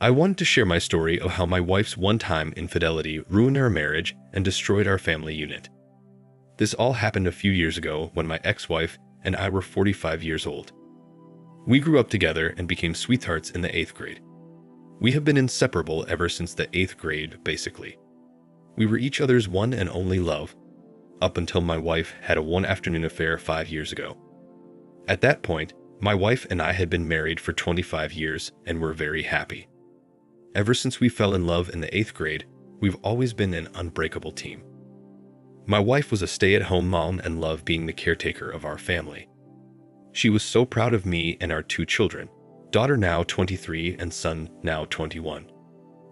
I wanted to share my story of how my wife's one-time infidelity ruined our marriage and destroyed our family unit. This all happened a few years ago when my ex-wife and I were 45 years old. We grew up together and became sweethearts in the 8th grade. We have been inseparable ever since the 8th grade, basically. We were each other's one and only love, up until my wife had a one-afternoon affair 5 years ago. At that point, my wife and I had been married for 25 years and were very happy. Ever since we fell in love in the 8th grade, we've always been an unbreakable team. My wife was a stay-at-home mom and loved being the caretaker of our family. She was so proud of me and our 2 children, daughter now 23 and son now 21.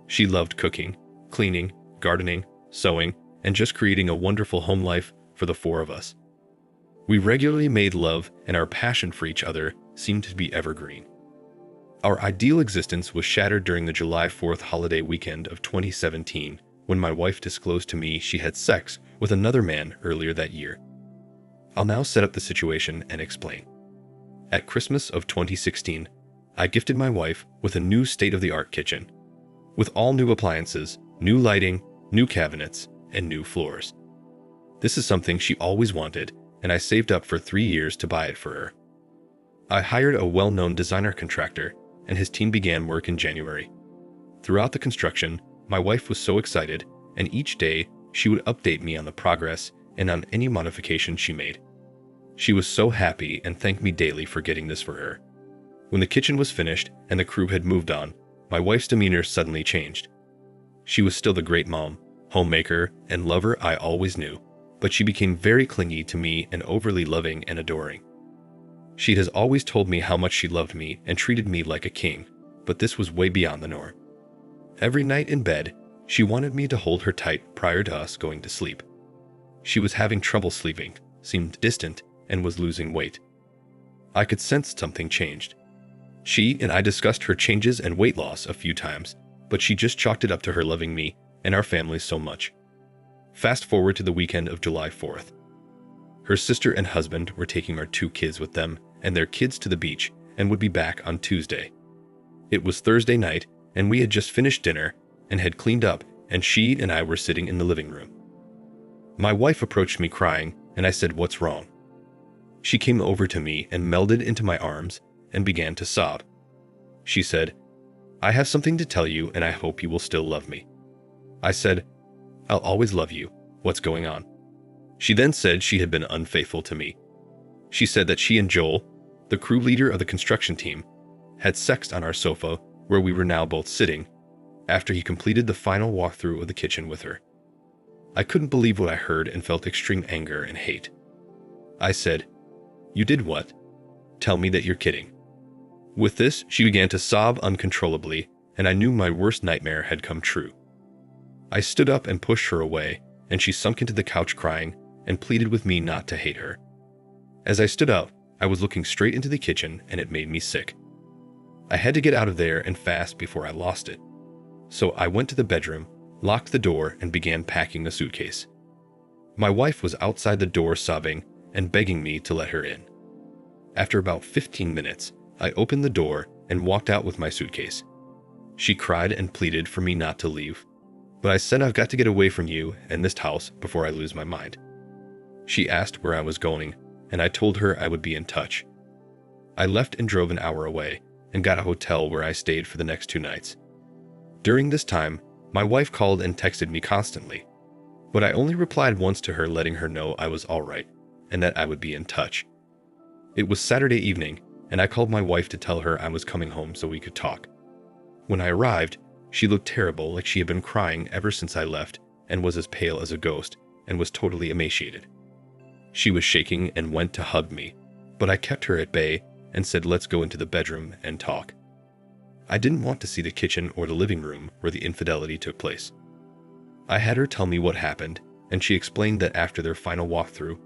She loved cooking, cleaning, gardening, sewing, and just creating a wonderful home life for the 4 of us. We regularly made love, and our passion for each other seemed to be evergreen. Our ideal existence was shattered during the July 4th holiday weekend of 2017 when my wife disclosed to me she had sex with another man earlier that year. I'll now set up the situation and explain. At Christmas of 2016, I gifted my wife with a new state-of-the-art kitchen, with all new appliances, new lighting, new cabinets, and new floors. This is something she always wanted, and I saved up for 3 years to buy it for her. I hired a well-known designer contractor, and his team began work in January. Throughout the construction, my wife was so excited, and each day she would update me on the progress and on any modifications she made. She was so happy and thanked me daily for getting this for her. When the kitchen was finished and the crew had moved on, my wife's demeanor suddenly changed. She was still the great mom, homemaker, and lover I always knew, but she became very clingy to me and overly loving and adoring. She has always told me how much she loved me and treated me like a king, but this was way beyond the norm. Every night in bed, she wanted me to hold her tight prior to us going to sleep. She was having trouble sleeping, seemed distant, and was losing weight. I could sense something changed. She and I discussed her changes and weight loss a few times, but she just chalked it up to her loving me and our family so much. Fast forward to the weekend of July 4th. Her sister and husband were taking our 2 kids with them and their kids to the beach and would be back on Tuesday. It was Thursday night, and we had just finished dinner and had cleaned up, and she and I were sitting in the living room. My wife approached me crying, and I said, "What's wrong?" She came over to me and melded into my arms and began to sob. She said, "I have something to tell you, and I hope you will still love me." I said, "I'll always love you. What's going on?" She then said she had been unfaithful to me. She said that she and Joel, the crew leader of the construction team, had sex on our sofa where we were now both sitting, after he completed the final walkthrough of the kitchen with her. I couldn't believe what I heard and felt extreme anger and hate. I said, "You did what? Tell me that you're kidding." With this, she began to sob uncontrollably, and I knew my worst nightmare had come true. I stood up and pushed her away, and she sunk into the couch crying and pleaded with me not to hate her. As I stood up, I was looking straight into the kitchen, and it made me sick. I had to get out of there and fast before I lost it. So I went to the bedroom, locked the door, and began packing the suitcase. My wife was outside the door sobbing and begging me to let her in. After about 15 minutes, I opened the door and walked out with my suitcase. She cried and pleaded for me not to leave, but I said I've got to get away from you and this house before I lose my mind. She asked where I was going, and I told her I would be in touch. I left and drove an hour away and got a hotel where I stayed for the next 2 nights. During this time, my wife called and texted me constantly, but I only replied once to her letting her know I was all right and that I would be in touch. It was Saturday evening, and I called my wife to tell her I was coming home so we could talk. When I arrived, she looked terrible, like she had been crying ever since I left, and was as pale as a ghost, and was totally emaciated. She was shaking and went to hug me, but I kept her at bay and said let's go into the bedroom and talk. I didn't want to see the kitchen or the living room where the infidelity took place. I had her tell me what happened, and she explained that after their final walkthrough,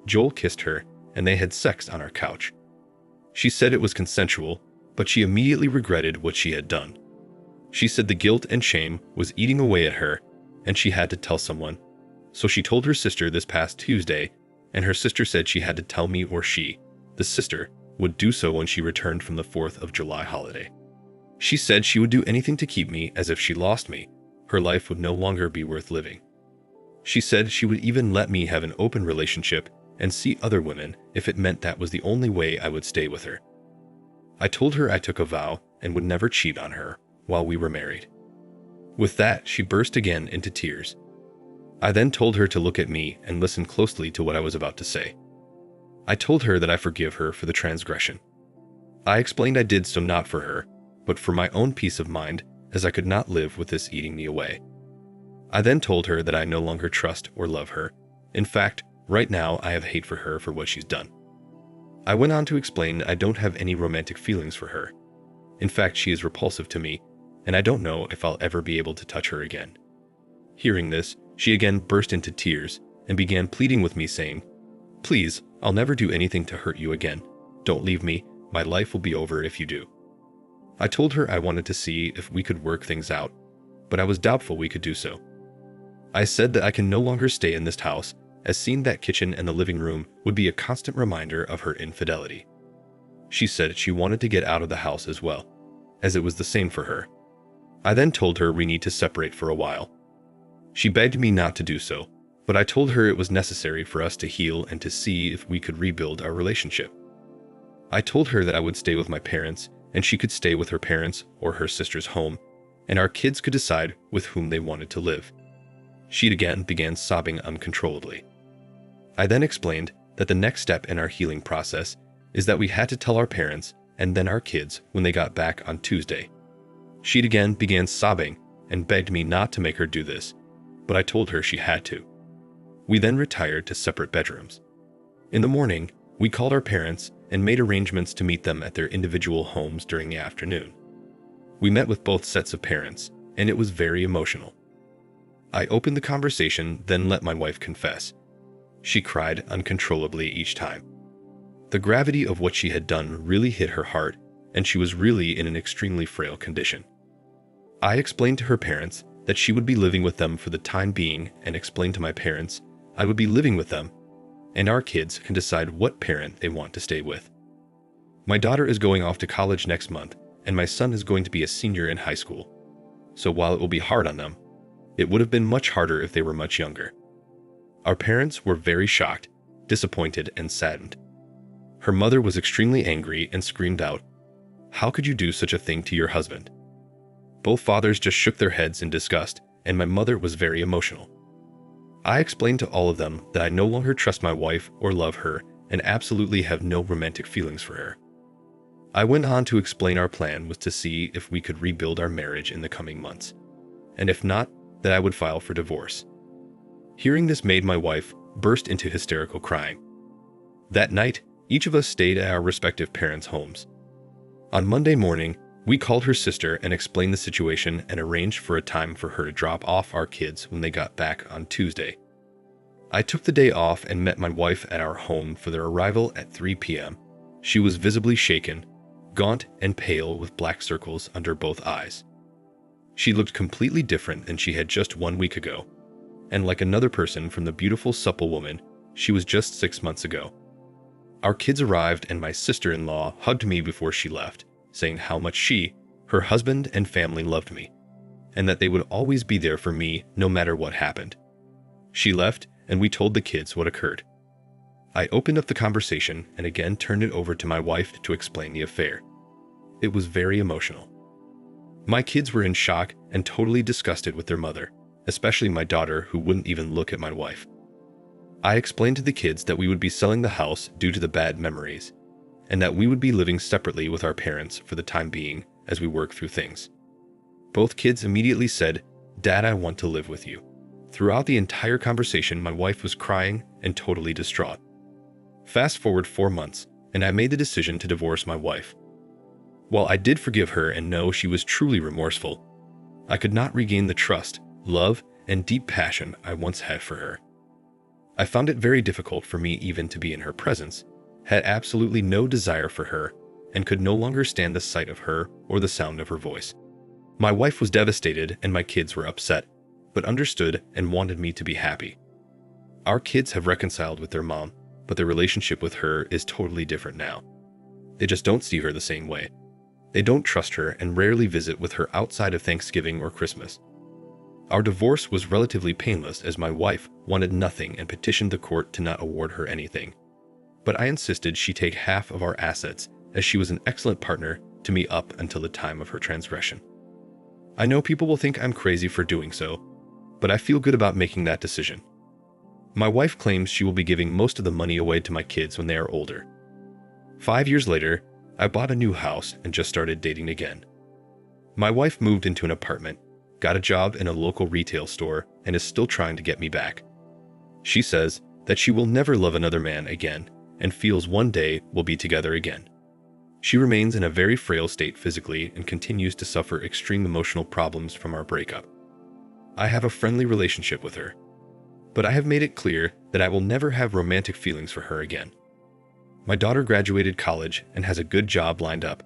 Joel kissed her and they had sex on our couch. She said it was consensual, but she immediately regretted what she had done. She said the guilt and shame was eating away at her, and she had to tell someone. So she told her sister this past Tuesday, and her sister said she had to tell me or she, the sister, would do so when she returned from the 4th of July holiday. She said she would do anything to keep me, as if she lost me, her life would no longer be worth living. She said she would even let me have an open relationship and see other women if it meant that was the only way I would stay with her. I told her I took a vow and would never cheat on her while we were married. With that, she burst again into tears. I then told her to look at me and listen closely to what I was about to say. I told her that I forgive her for the transgression. I explained I did so not for her, but for my own peace of mind, as I could not live with this eating me away. I then told her that I no longer trust or love her. In fact, right now I have hate for her for what she's done. I went on to explain I don't have any romantic feelings for her. In fact, she is repulsive to me, and I don't know if I'll ever be able to touch her again. Hearing this, she again burst into tears and began pleading with me, saying, "Please, I'll never do anything to hurt you again. Don't leave me. My life will be over if you do." I told her I wanted to see if we could work things out, but I was doubtful we could do so. I said that I can no longer stay in this house, as seeing that kitchen and the living room would be a constant reminder of her infidelity. She said she wanted to get out of the house as well, as it was the same for her. I then told her we need to separate for a while. She begged me not to do so, but I told her it was necessary for us to heal and to see if we could rebuild our relationship. I told her that I would stay with my parents, and she could stay with her parents or her sister's home, and our kids could decide with whom they wanted to live. She again began sobbing uncontrollably. I then explained that the next step in our healing process is that we had to tell our parents and then our kids when they got back on Tuesday. She again began sobbing and begged me not to make her do this, but I told her she had to. We then retired to separate bedrooms. In the morning, we called our parents and made arrangements to meet them at their individual homes during the afternoon. We met with both sets of parents, and it was very emotional. I opened the conversation, then let my wife confess. She cried uncontrollably each time. The gravity of what she had done really hit her heart, and she was really in an extremely frail condition. I explained to her parents that she would be living with them for the time being, and explained to my parents I would be living with them, and our kids can decide what parent they want to stay with. My daughter is going off to college next month, and my son is going to be a senior in high school. So while it will be hard on them, it would have been much harder if they were much younger. Our parents were very shocked, disappointed, and saddened. Her mother was extremely angry and screamed out, "How could you do such a thing to your husband?" Both fathers just shook their heads in disgust, and my mother was very emotional. I explained to all of them that I no longer trust my wife or love her and absolutely have no romantic feelings for her. I went on to explain our plan was to see if we could rebuild our marriage in the coming months, and if not, that I would file for divorce. Hearing this made my wife burst into hysterical crying. That night, each of us stayed at our respective parents' homes. On Monday morning, we called her sister and explained the situation and arranged for a time for her to drop off our kids when they got back on Tuesday. I took the day off and met my wife at our home for their arrival at 3 p.m. She was visibly shaken, gaunt and pale with black circles under both eyes. She looked completely different than she had just 1 week ago, and like another person from the beautiful, supple woman she was just 6 months ago. Our kids arrived and my sister-in-law hugged me before she left, saying how much she, her husband, and family loved me, and that they would always be there for me no matter what happened. She left, and we told the kids what occurred. I opened up the conversation and again turned it over to my wife to explain the affair. It was very emotional. My kids were in shock and totally disgusted with their mother, especially my daughter, who wouldn't even look at my wife. I explained to the kids that we would be selling the house due to the bad memories, and that we would be living separately with our parents for the time being as we work through things. Both kids immediately said, "Dad, I want to live with you." Throughout the entire conversation, my wife was crying and totally distraught. Fast forward 4 months, and I made the decision to divorce my wife. While I did forgive her and know she was truly remorseful, I could not regain the trust, love, and deep passion I once had for her. I found it very difficult for me even to be in her presence, had absolutely no desire for her, and could no longer stand the sight of her or the sound of her voice. My wife was devastated and my kids were upset, but understood and wanted me to be happy. Our kids have reconciled with their mom, but their relationship with her is totally different now. They just don't see her the same way. They don't trust her and rarely visit with her outside of Thanksgiving or Christmas. Our divorce was relatively painless as my wife wanted nothing and petitioned the court to not award her anything. But I insisted she take half of our assets as she was an excellent partner to me up until the time of her transgression. I know people will think I'm crazy for doing so, but I feel good about making that decision. My wife claims she will be giving most of the money away to my kids when they are older. 5 years later, I bought a new house and just started dating again. My wife moved into an apartment, got a job in a local retail store, and is still trying to get me back. She says that she will never love another man again and feels one day we'll be together again. She remains in a very frail state physically and continues to suffer extreme emotional problems from our breakup. I have a friendly relationship with her, but I have made it clear that I will never have romantic feelings for her again. My daughter graduated college and has a good job lined up,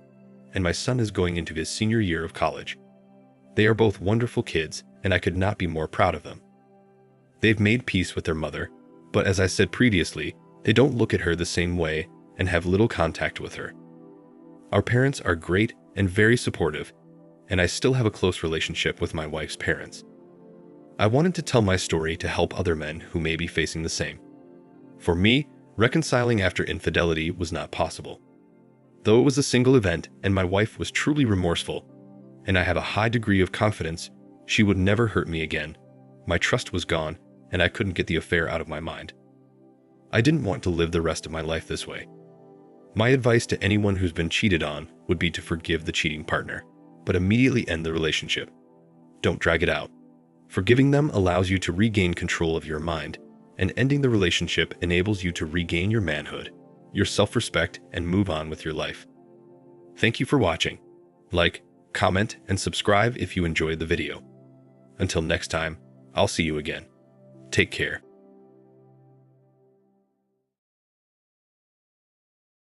and my son is going into his senior year of college. They are both wonderful kids, and I could not be more proud of them. They've made peace with their mother, but as I said previously, they don't look at her the same way and have little contact with her. Our parents are great and very supportive, and I still have a close relationship with my wife's parents. I wanted to tell my story to help other men who may be facing the same. For me, reconciling after infidelity was not possible. Though it was a single event and my wife was truly remorseful, and I have a high degree of confidence she would never hurt me again, my trust was gone and I couldn't get the affair out of my mind. I didn't want to live the rest of my life this way. My advice to anyone who's been cheated on would be to forgive the cheating partner, but immediately end the relationship. Don't drag it out. Forgiving them allows you to regain control of your mind, and ending the relationship enables you to regain your manhood, your self-respect, and move on with your life. Thank you for watching. Like, comment, and subscribe if you enjoyed the video. Until next time, I'll see you again. Take care.